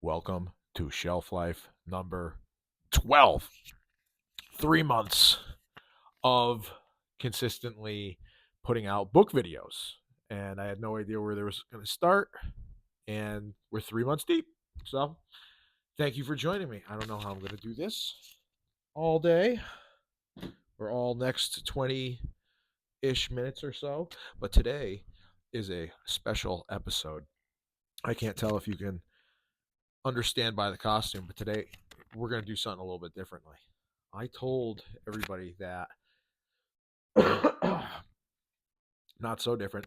Welcome to shelf life number 12. 3 months of consistently putting out book videos. And I had no idea where they was going to start. And we're 3 months deep. So thank you for joining me. I don't know how I'm going to do this all day or all next 20 ish minutes or so. But today is a special episode. I can't tell if you can understand by the costume, but today we're going to do something a little bit differently. I told everybody that not so different.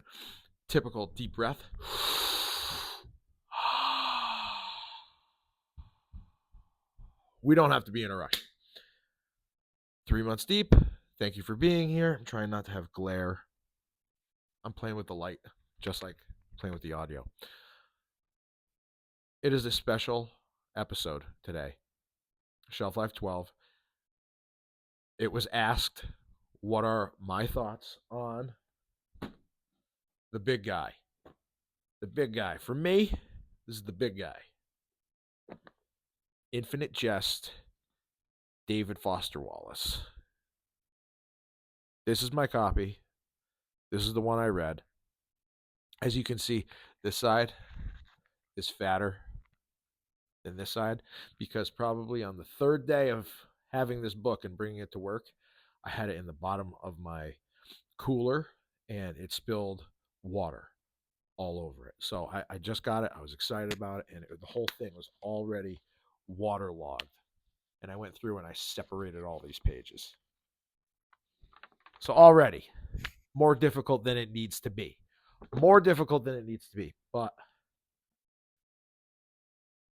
Typical deep breath. We don't have to be in a rush. 3 months deep. Thank you for being here. I'm trying not to have glare. I'm playing with the light, just like playing with the audio. It is a special episode today. Shelf Life 12. It was asked, what are my thoughts on the big guy? The big guy. For me, this is the big guy. Infinite Jest, David Foster Wallace. This is my copy. This is the one I read. As you can see, this side is fatter than this side because probably on the third day of having this book and bringing it to work, I had it in the bottom of my cooler and it spilled water all over it. So I just got it. I was excited about it, and the whole thing was already waterlogged. And I went through and I separated all these pages. So already more difficult than it needs to be. More difficult than it needs to be. But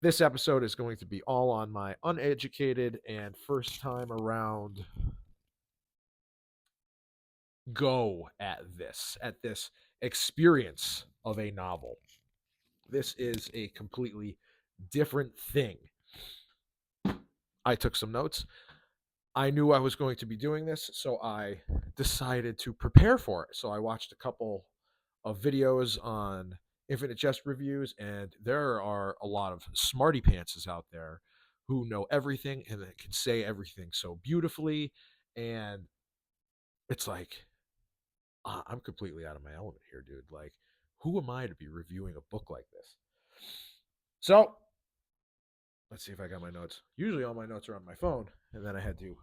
this episode is going to be all on my uneducated and first time around go at this experience of a novel. This is a completely different thing. I took some notes. I knew I was going to be doing this, so I decided to prepare for it. So I watched a couple of videos on Infinite Jest reviews, and there are a lot of smarty pantses out there who know everything and that can say everything so beautifully. And it's like, I'm completely out of my element here, dude. Like, who am I to be reviewing a book like this? So let's see if I got my notes. Usually all my notes are on my phone, and then I had to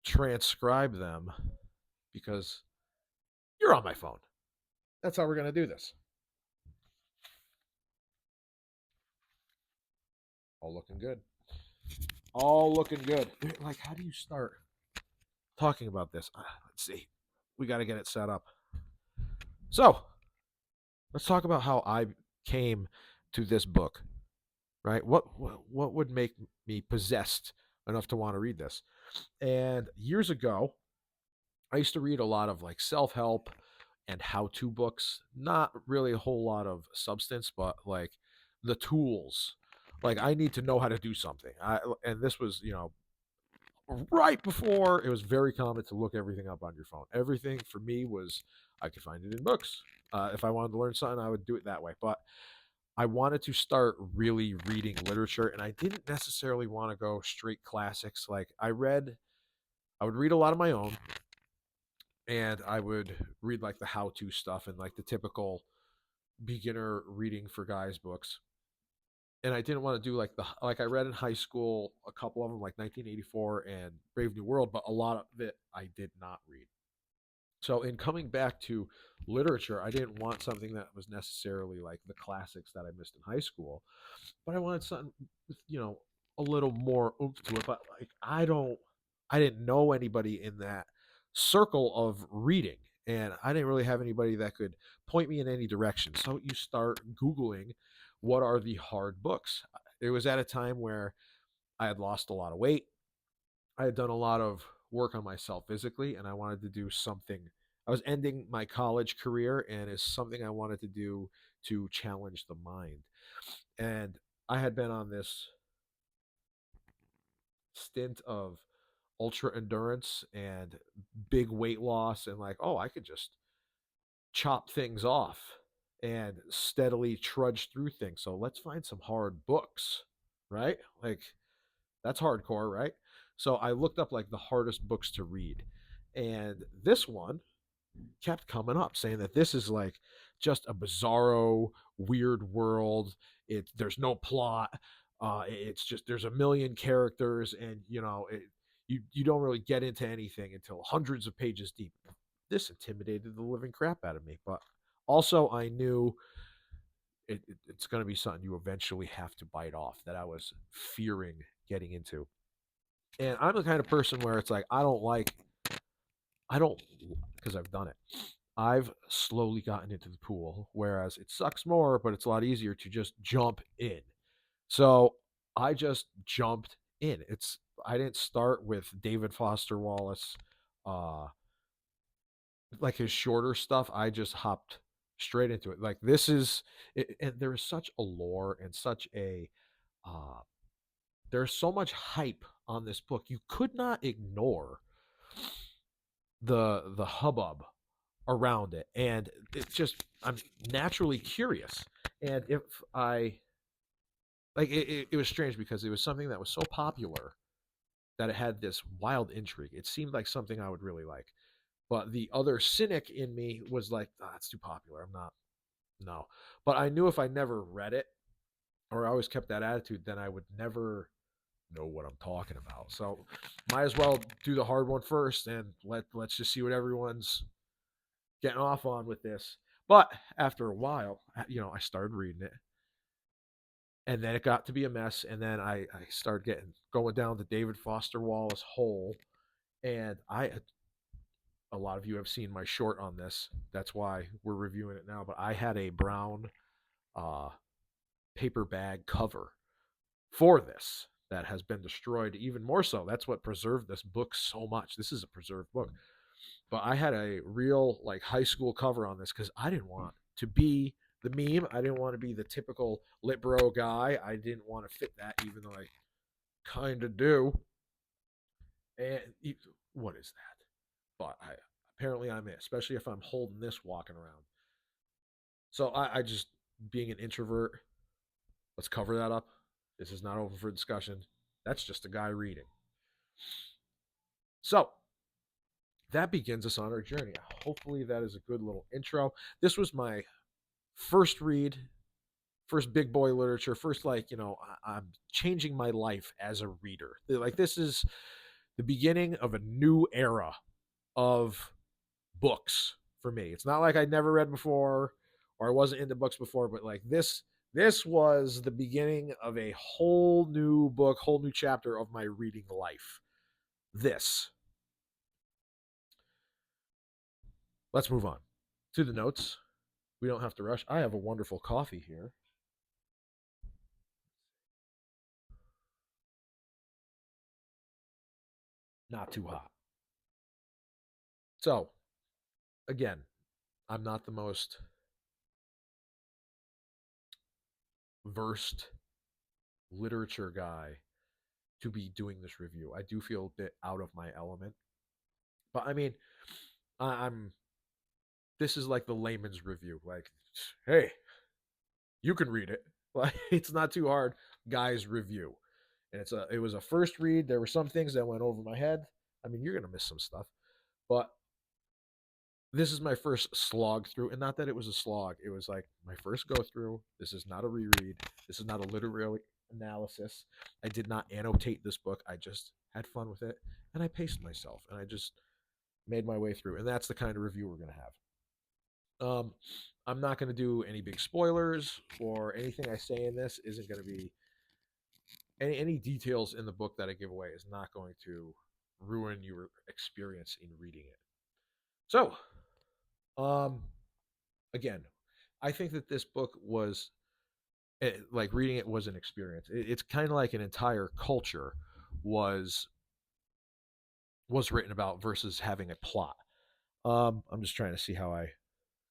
transcribe them because you're on my phone. That's how we're going to do this. All looking good. All looking good. Like, how do you start talking about this? Let's see. We got to get it set up. So, let's talk about how I came to this book, right? What would make me possessed enough to want to read this? And years ago, I used to read a lot of like self-help and how-to books, not really a whole lot of substance, but like the tools. Like I need to know how to do something. And this was, right before it was very common to look everything up on your phone. Everything for me was I could find it in books. If I wanted to learn something, I would do it that way. But I wanted to start really reading literature, and I didn't necessarily want to go straight classics. Like I would read a lot of my own, and I would read like the how-to stuff and like the typical beginner reading for guys books. And I didn't want to do like I read in high school a couple of them like 1984 and Brave New World, but a lot of it I did not read. So in coming back to literature, I didn't want something that was necessarily like the classics that I missed in high school, but I wanted something with, a little more oomph to it. But like I didn't know anybody in that circle of reading, and I didn't really have anybody that could point me in any direction. So you start Googling what are the hard books. It was at a time where I had lost a lot of weight. I had done a lot of work on myself physically, and I wanted to do something. I was ending my college career, and it's something I wanted to do to challenge the mind. And I had been on this stint of ultra endurance and big weight loss, and like, oh, I could just chop things off and steadily trudge through things. So let's find some hard books, right? Like that's hardcore, right? So I looked up like the hardest books to read. And this one kept coming up saying that this is like just a bizarro, weird world. There's no plot. It's just there's a million characters, and you don't really get into anything until hundreds of pages deep. This intimidated the living crap out of me, but also I knew it's going to be something you eventually have to bite off. That I was fearing getting into, and I'm the kind of person where it's like I don't because I've done it. I've slowly gotten into the pool, whereas it sucks more, but it's a lot easier to just jump in. So I just jumped in. I didn't start with David Foster Wallace, uh, like his shorter stuff. I just hopped straight into it. Like this is, and there is such a lore and such a, uh, there's so much hype on this book. You could not ignore the hubbub around it, and it's just I'm naturally curious. And if I like it was strange because it was something that was so popular that it had this wild intrigue. It seemed like something I would really like, but the other cynic in me was like, it's too popular, I'm not, no. But I knew if I never read it, or I always kept that attitude, then I would never know what I'm talking about. So might as well do the hard one first, and let's just see what everyone's getting off on with this. But after a while, I started reading it, and then it got to be a mess. And then I started going down the David Foster Wallace hole, and a lot of you have seen my short on this. That's why we're reviewing it now. But I had a brown uh, paper bag cover for this that has been destroyed even more so. That's what preserved this book so much. This is a preserved book. But I had a real like high school cover on this because I didn't want to be the meme. I didn't want to be the typical lit bro guy. I didn't want to fit that, even though I kind of do. And what is that? But apparently I'm it, especially if I'm holding this walking around. So I just being an introvert. Let's cover that up. This is not open for discussion. That's just a guy reading. So that begins us on our journey. Hopefully, that is a good little intro. This was my first read, first big boy literature, first, like, I'm changing my life as a reader. Like, this is the beginning of a new era of books for me. It's not like I'd never read before or I wasn't into books before, but like this was the beginning of a whole new book, whole new chapter of my reading life. This. Let's move on to the notes. We don't have to rush. I have a wonderful coffee here. Not too hot. So, again, I'm not the most versed literature guy to be doing this review. I do feel a bit out of my element. But I mean, I'm this is like the layman's review. Like, hey, you can read it. Like, it's not too hard, guys. Review, and it was a first read. There were some things that went over my head. I mean, you're gonna miss some stuff, but this is my first slog through, and not that it was a slog. It was like my first go through. This is not a reread. This is not a literary analysis. I did not annotate this book. I just had fun with it, and I paced myself, and I just made my way through. And that's the kind of review we're gonna have. I'm not going to do any big spoilers, or anything I say in this isn't going to be any details in the book that I give away is not going to ruin your experience in reading it. So, um, again, I think that this book was like reading it was an experience. It's kind of like an entire culture was was written about versus having a plot. I'm just trying to see how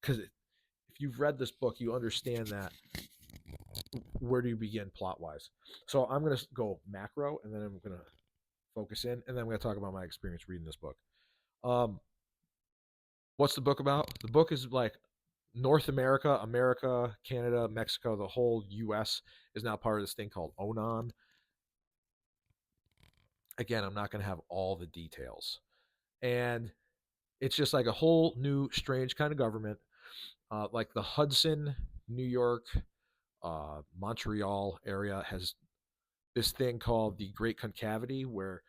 because if you've read this book, you understand that where do you begin plot wise. So I'm going to go macro, and then I'm going to focus in, and then I'm going to talk about my experience reading this book. Um, what's the book about? The book is like North America, America, Canada, Mexico, the whole U.S. is now part of this thing called ONAN. Again, I'm not going to have all the details. And it's just like a whole new, strange kind of government, like the Hudson, New York, Montreal area has this thing called the Great Concavity, where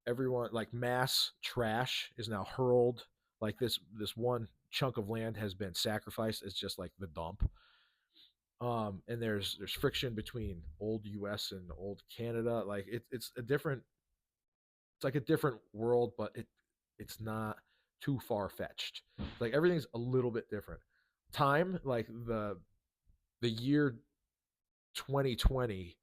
everyone like mass trash is now hurled. Like this one chunk of land has been sacrificed as just like the dump. And there's friction between old U.S. and old Canada. Like it's a different, it's like a different world, but it's not too far fetched. Like everything's a little bit different. Time, like the year 2020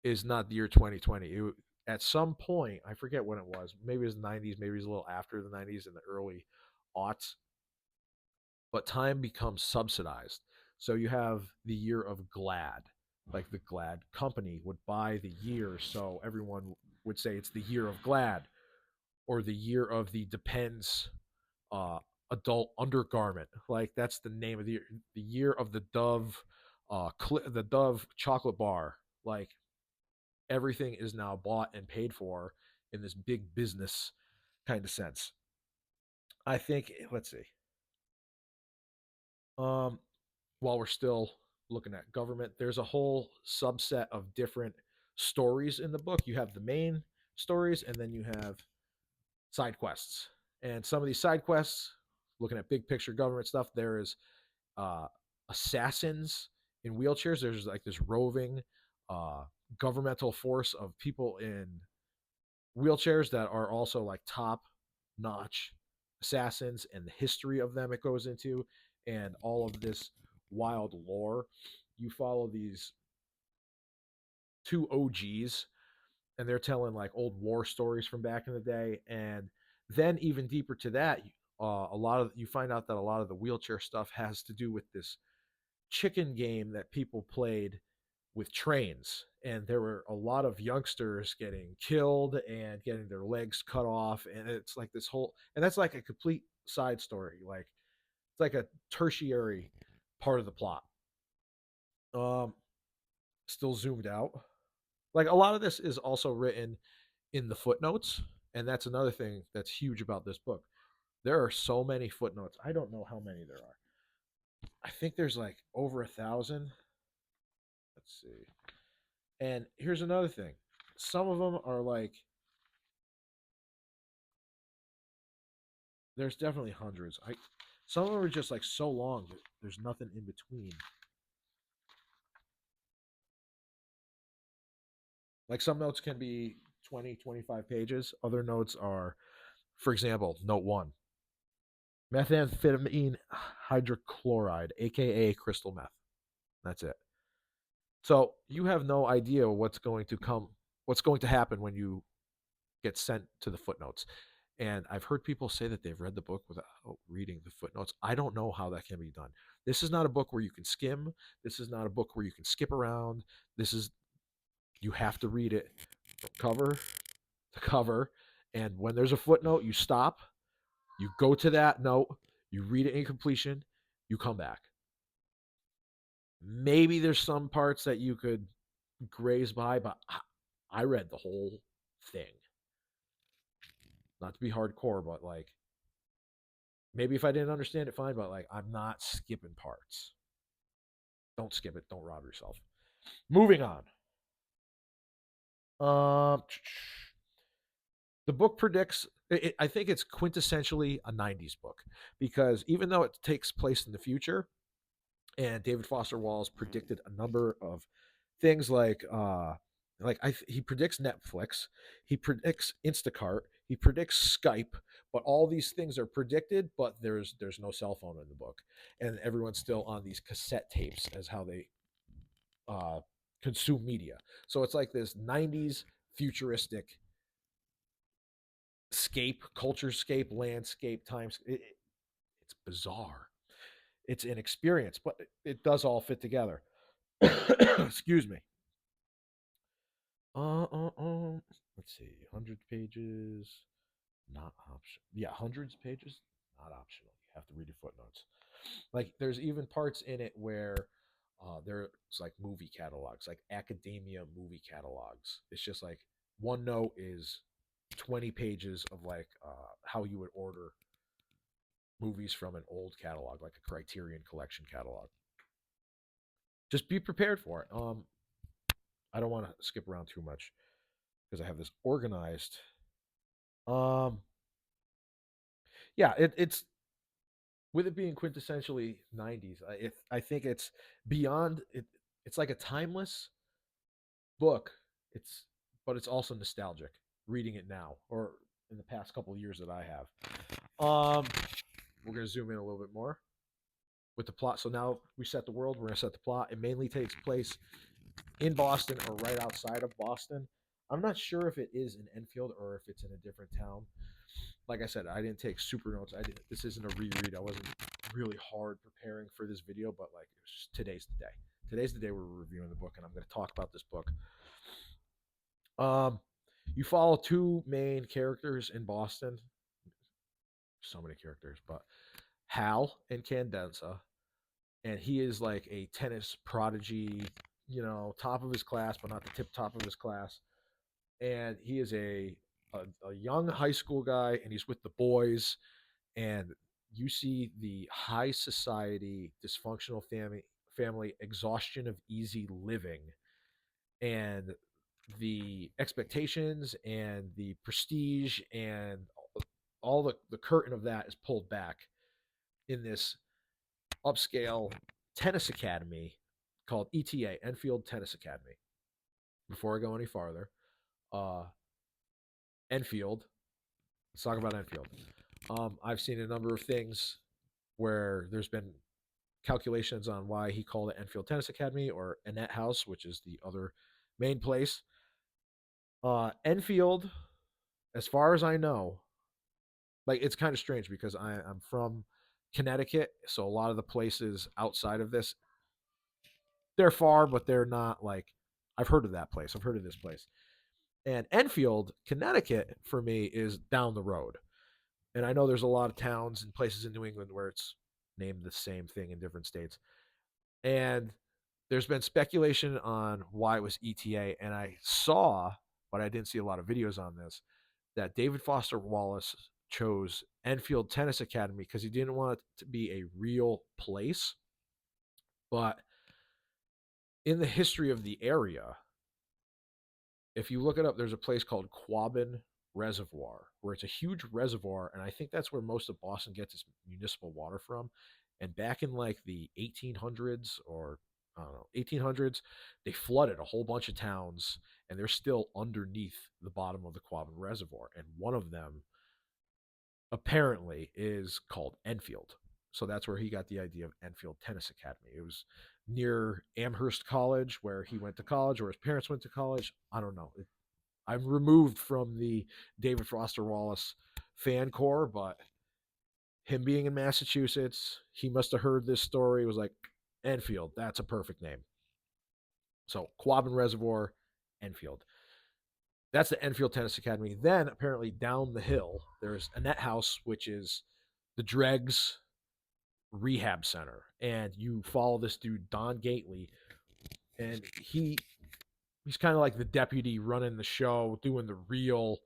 is not the year 2020. At some point, I forget when it was. Maybe it was the 90s. Maybe it was a little after the 90s in the early aughts. But time becomes subsidized. So you have the year of Glad, like the Glad company would buy the year, so everyone would say it's the year of Glad, or the year of the Depends uh, adult undergarment. Like that's the name of the year of the Dove, the Dove chocolate bar. Like everything is now bought and paid for in this big business kind of sense. I think. Let's see. Um, while we're still looking at government, there's a whole subset of different stories in the book. You have the main stories, and then you have side quests. And some of these side quests, looking at big picture government stuff, there is uh, assassins in wheelchairs. There's like this roving uh, governmental force of people in wheelchairs that are also like top notch assassins, and the history of them it goes into, and all of this wild lore. You follow these two OGs, and they're telling like old war stories from back in the day. And then even deeper to that, a lot of you find out that a lot of the wheelchair stuff has to do with this chicken game that people played with trains, and there were a lot of youngsters getting killed and getting their legs cut off, and it's like this whole, and that's like a complete side story. Like it's like a tertiary part of the plot. um Still zoomed out. Like a lot of this is also written in the footnotes, and that's another thing that's huge about this book. There are so many footnotes. I don't know how many there are. I think there's like over 1,000. Let's see. And here's another thing. Some of them are like, there's definitely hundreds. Some of them are just like so long that there's nothing in between. Like some notes can be 20, 25 pages. Other notes are, for example, note one, methamphetamine hydrochloride, aka crystal meth. That's it. So you have no idea what's going to happen when you get sent to the footnotes. And I've heard people say that they've read the book without reading the footnotes. I don't know how that can be done. This is not a book where you can skim. This is not a book where you can skip around. This is, you have to read it from cover to cover. And when there's a footnote, you stop, you go to that note, you read it in completion, you come back. Maybe there's some parts that you could graze by, but I read the whole thing. Not to be hardcore, but like maybe if I didn't understand it, fine. But like I'm not skipping parts. Don't skip it. Don't rob yourself. Moving on. Um, the book predicts. I think it's quintessentially a '90s book because even though it takes place in the future, and David Foster Wallace predicted a number of things he predicts Netflix, he predicts Instacart, he predicts Skype, but all these things are predicted, but there's no cell phone in the book, and everyone's still on these cassette tapes as how they uh, consume media. So it's like this '90s futuristic scape, culture scape, landscape, times. It's bizarre. It's an experience, but it does all fit together. Excuse me. Let's see. 100 pages, not optional. Yeah, hundreds of pages, not optional. You have to read your footnotes. Like there's even parts in it where there's like movie catalogs, like academia movie catalogs. It's just like one note is 20 pages of like how you would order movies from an old catalog, like a Criterion Collection catalog. Just be prepared for it. I don't want to skip around too much because I have this organized. Um, yeah, it's with it being quintessentially 90s. I think it's beyond it. It's like a timeless book. It's but it's also nostalgic. Reading it now or in the past couple of years that I have. We're gonna zoom in a little bit more with the plot. So now we set the world. We're gonna set the plot. It mainly takes place in Boston or right outside of Boston. I'm not sure if it is in Enfield or if it's in a different town. Like I said, I didn't take super notes. I did. This isn't a reread. I wasn't really hard preparing for this video, but like today's the day. Today's the day we're reviewing the book, and I'm going to talk about this book. Um, you follow two main characters in Boston. So many characters, but Hal and Candenza, and he is like a tennis prodigy. You know, top of his class, but not the tip top of his class. And he is a young high school guy, and he's with the boys, and you see the high society dysfunctional family exhaustion of easy living and the expectations and the prestige and all the curtain of that is pulled back in this upscale tennis academy called ETA, Enfield Tennis Academy. Before I go any farther, uh, Enfield. Let's talk about Enfield. I've seen a number of things where there's been calculations on why he called it Enfield Tennis Academy or Annette House, which is the other main place. Enfield, as far as I know, like it's kind of strange because I'm from Connecticut, so a lot of the places outside of this, they're far, but they're not like I've heard of that place. I've heard of this place. And Enfield, Connecticut, for me, is down the road. And I know there's a lot of towns and places in New England where it's named the same thing in different states. And there's been speculation on why it was ETA, and I saw, but I didn't see a lot of videos on this, that David Foster Wallace chose Enfield Tennis Academy because he didn't want it to be a real place. But in the history of the area, if you look it up, there's a place called Quabbin Reservoir, where it's a huge reservoir, and I think that's where most of Boston gets its municipal water from. And back in like the 1800s or I don't know 1800s, they flooded a whole bunch of towns, and they're still underneath the bottom of the Quabbin Reservoir. And one of them apparently is called Enfield. So that's where he got the idea of Enfield Tennis Academy. It was near Amherst College, where he went to college, or his parents went to college. I don't know. I'm removed from the David Foster Wallace fan core, but him being in Massachusetts, he must have heard this story. It was like, Enfield, that's a perfect name. So Quabbin Reservoir, Enfield. That's the Enfield Tennis Academy. Then apparently down the hill, there's Annette House, which is the Dregs Rehab Center, and you follow this dude Don Gately, and he's kind of like the deputy running the show, doing the real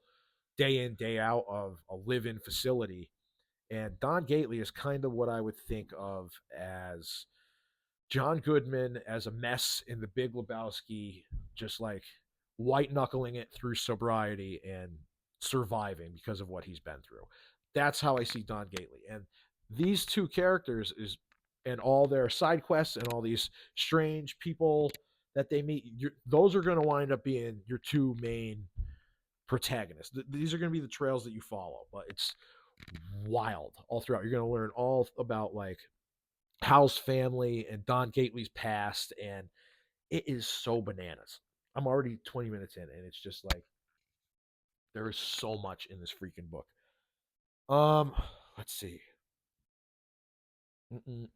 day in day out of a live-in facility. And Don Gately is kind of what I would think of as John Goodman as a mess in The Big Lebowski, just like white knuckling it through sobriety and surviving because of what he's been through. That's how I see Don Gately. And these two characters is and all their side quests and all these strange people that they meet, those are going to wind up being your two main protagonists. These are going to be the trails that you follow, but it's wild all throughout. You're going to learn all about like Hal's family and Don Gately's past, and it is so bananas. I'm already 20 minutes in, and it's just like there is so much in this freaking book. Um, let's see.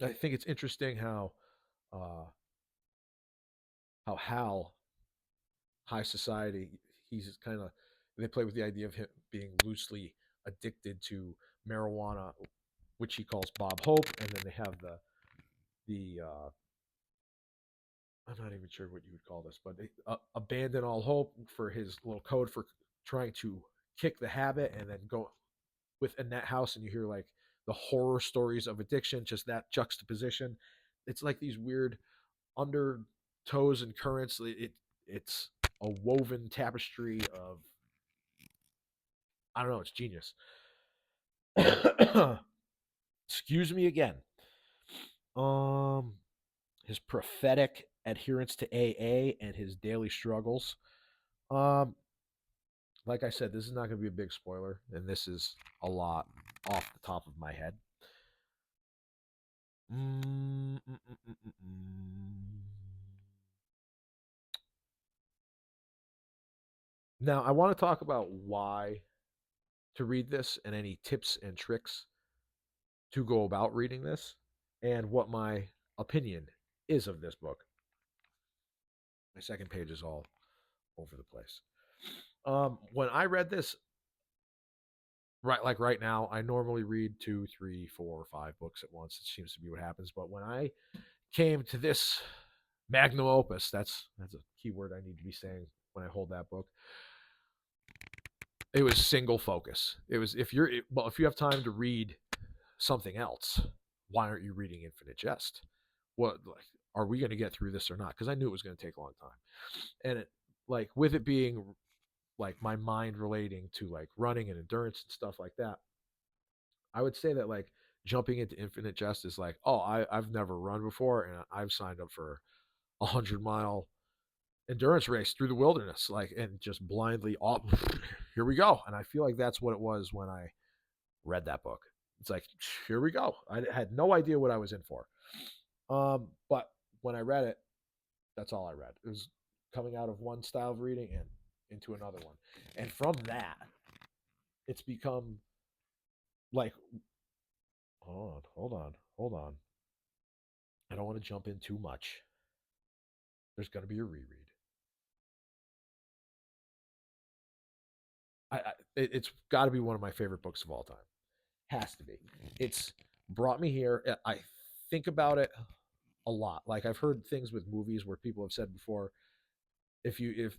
I think it's interesting uh, how Hal, high society, he's kind of they play with the idea of him being loosely addicted to marijuana which he calls Bob Hope, and then they have the I'm not even sure what you would call this, but abandon all hope for his little code for trying to kick the habit, and then go with Annette House, and you hear like the horror stories of addiction, just that juxtaposition. It's like these weird undertows and currents. It's a woven tapestry of, I don't know, it's genius. Excuse me again. Um, his prophetic adherence to AA and his daily struggles. Um, like I said, this is not going to be a big spoiler, and this is a lot off the top of my head. Mm, mm, mm, mm, mm, mm. Now, I want to talk about why to read this and any tips and tricks to go about reading this and what my opinion is of this book. My second page is all over the place. When I read this, right now, I normally read 2, 3, 4, 5 books at once. It seems to be what happens. But when I came to this magnum opus, that's a key word I need to be saying when I hold that book. It was single focus. It was, if you have time to read something else, why aren't you reading Infinite Jest? What, like, are we going to get through this or not? Because I knew it was going to take a long time, and it, like, with it being like my mind relating to like running and endurance and stuff like that, I would say that like jumping into Infinite Jest is like, oh, I've never run before, and I've signed up for 100-mile endurance race through the wilderness, like, and just blindly off. Here we go. And I feel like that's what it was when I read that book. It's like, here we go. I had no idea what I was in for. But when I read it, that's all I read. It was coming out of one style of reading and into another one. And from that, it's become like, hold on. I don't want to jump in too much. There's going to be a reread. It's got to be one of my favorite books of all time. Has to be. It's brought me here. I think about it a lot. Like, I've heard things with movies where people have said before, if you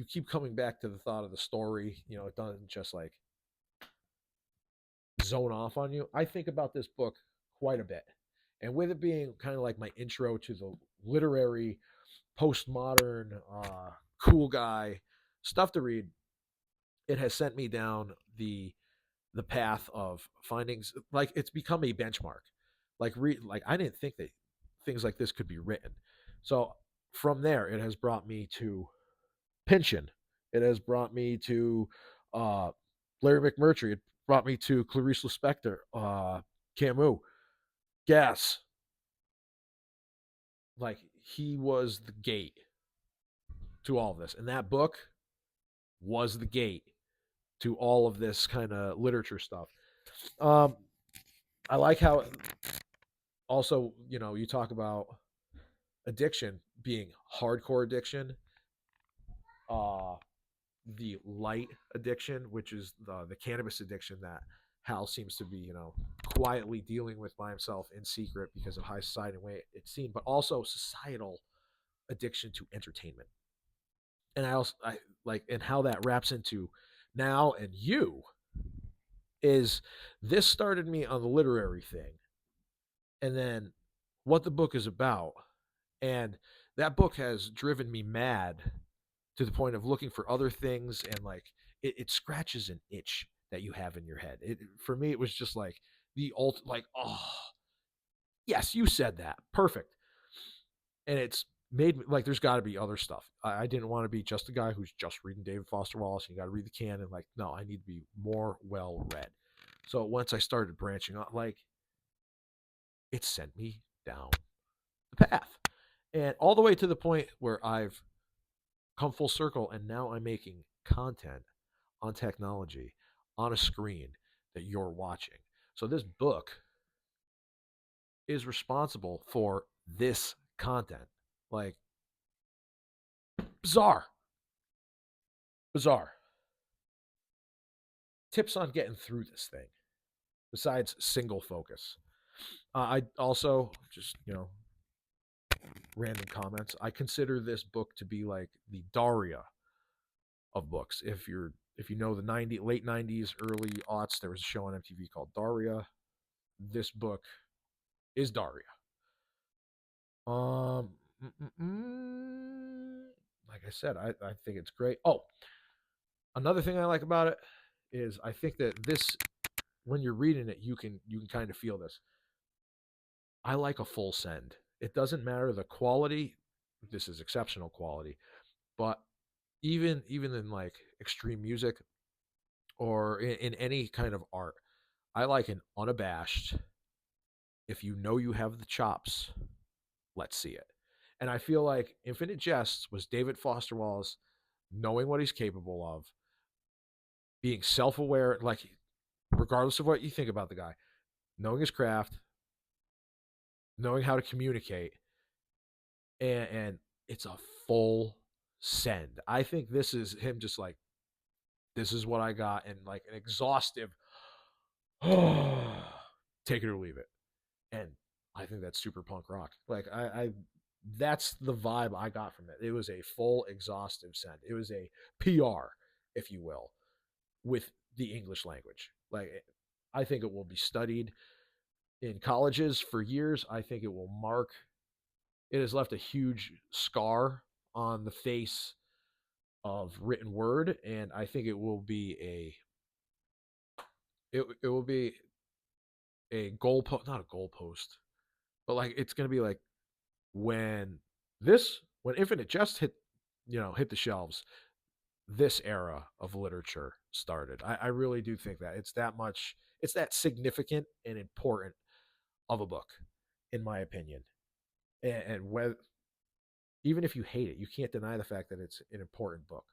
keep coming back to the thought of the story, it doesn't just like zone off on you. I think about this book quite a bit. And with it being kind of like my intro to the literary postmodern cool guy stuff to read, it has sent me down the path of findings. Like, it's become a benchmark. Like I didn't think that things like this could be written. So from there, it has brought me to Pynchon. It has brought me to uh, Larry McMurtry. It brought me to Clarice Lispector, Camus, Gas. Like, he was the gate to all of this, and that book was the gate to all of this kind of literature stuff. Um, I like how also, you talk about addiction being hardcore addiction, uh, the light addiction, which is the cannabis addiction that Hal seems to be, quietly dealing with by himself in secret because of high society and way it's seen, but also societal addiction to entertainment. And I like, and how that wraps into now and you is, this started me on the literary thing, and then what the book is about. And that book has driven me mad to the point of looking for other things, and like, it scratches an itch that you have in your head. For me, it was just like the like, oh, yes, you said that. Perfect. And it's made me like, there's got to be other stuff. I didn't want to be just a guy who's just reading David Foster Wallace, and you got to read the canon. Like, no, I need to be more well read. So once I started branching out, like, it sent me down the path, and all the way to the point where I've come full circle, and now I'm making content on technology on a screen that you're watching. So this book is responsible for this content. Like, bizarre. Bizarre. Tips on getting through this thing. besides single focus. I also just random comments. I consider this book to be like the Daria of books. If you know the late 90s, early aughts, there was a show on MTV called Daria. This book is Daria. Um, like I said, I think it's great. Oh, another thing I like about it is I think that this, when you're reading it, you can kind of feel this. I like a full send. It doesn't matter the quality. This is exceptional quality, but even in like extreme music or in any kind of art, I like an unabashed. If you know you have the chops, let's see it. And I feel like Infinite Jest was David Foster Wallace knowing what he's capable of, being self aware, like, regardless of what you think about the guy, knowing his craft, knowing how to communicate, and it's a full send. I think this is him just like, this is what I got, and like an exhaustive, take it or leave it. And I think that's super punk rock. Like I that's the vibe I got from it. It was a full exhaustive send. It was a PR, if you will, with the English language. Like I think it will be studied in colleges for years. I think it will mark. It has left a huge scar on the face of written word, and I think it will be it will be a goalpost, not a goalpost, but like it's gonna be like when when Infinite Jest hit the shelves, this era of literature started. I really do think that it's that significant and important of a book, in my opinion. And whether, even if you hate it, you can't deny the fact that it's an important book.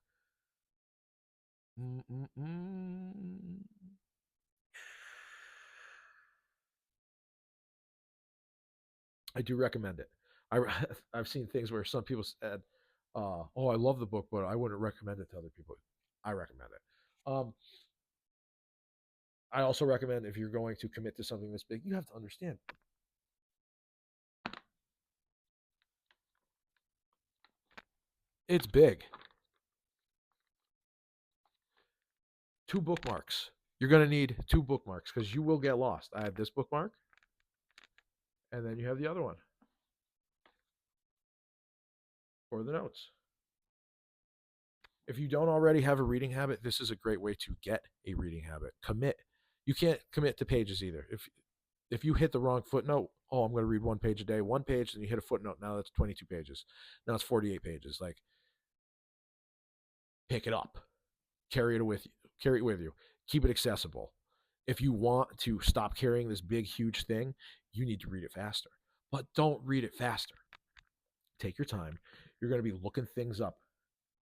Mm-mm-mm. I do recommend it. I I've seen things where some people said, "Oh, I love the book, but I wouldn't recommend it to other people." I recommend it. I also recommend, if you're going to commit to something this big, you have to understand it's big. Two bookmarks. You're going to need two bookmarks because you will get lost. I have this bookmark, and then you have the other one for the notes. If you don't already have a reading habit, this is a great way to get a reading habit. Commit. You can't commit to pages either. If you hit the wrong footnote, oh, I'm going to read one page a day, one page, then you hit a footnote. Now that's 22 pages. Now it's 48 pages. Like, pick it up, carry it with you, keep it accessible. If you want to stop carrying this big, huge thing, you need to read it faster. But don't read it faster. Take your time. You're going to be looking things up.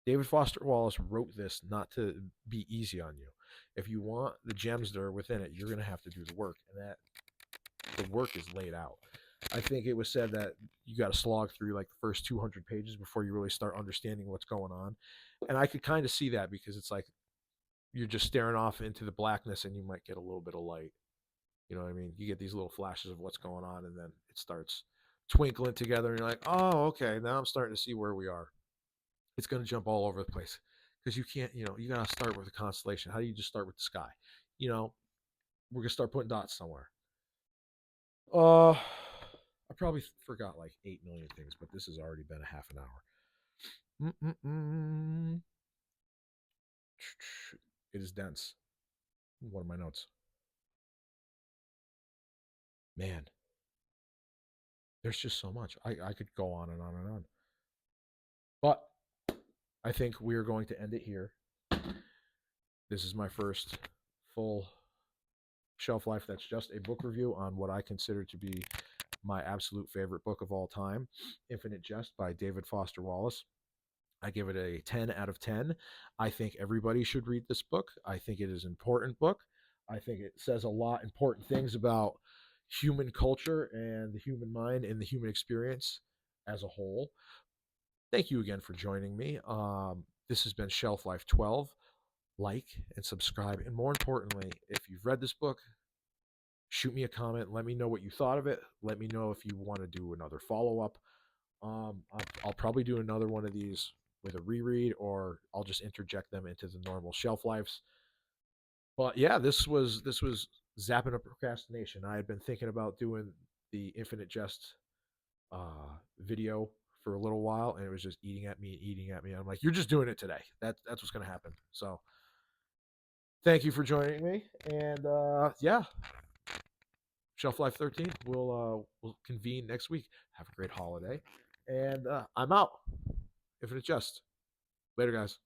David Foster Wallace wrote this not to be easy on you. If you want the gems that are within it, you're going to have to do the work, and that the work is laid out. I think it was said that you got to slog through like the first 200 pages before you really start understanding what's going on. And I could kind of see that, because it's like you're just staring off into the blackness and you might get a little bit of light. You know what I mean? You get these little flashes of what's going on, and then it starts twinkling together, and you're like, oh, okay, now I'm starting to see where we are. It's going to jump all over the place, because you can't, you got to start with a constellation. How do you just start with the sky? We're going to start putting dots somewhere. I probably forgot like 8 million things, but this has already been a half an hour. Mm-mm-mm. It is dense. One of my notes. Man, there's just so much. I could go on and on and on. But I think we are going to end it here. This is my first full shelf life that's just a book review on what I consider to be my absolute favorite book of all time, Infinite Jest by David Foster Wallace. I give it a 10 out of 10. I think everybody should read this book. I think it is an important book. I think it says a lot important things about human culture and the human mind and the human experience as a whole. Thank you again for joining me. This has been Shelf Life 12. Like and subscribe. And more importantly, if you've read this book, shoot me a comment. Let me know what you thought of it. Let me know if you want to do another follow up. I'll probably do another one of these with a reread, or I'll just interject them into the normal shelf lives. But yeah, this was zapping up procrastination. I had been thinking about doing the Infinite Jest video for a little while, and it was just eating at me, eating at me. I'm like, you're just doing it today. That's what's gonna happen. So thank you for joining me, and yeah, Shelf Life 13. We'll convene next week. Have a great holiday, and I'm out. Infinite Jest. Later, guys.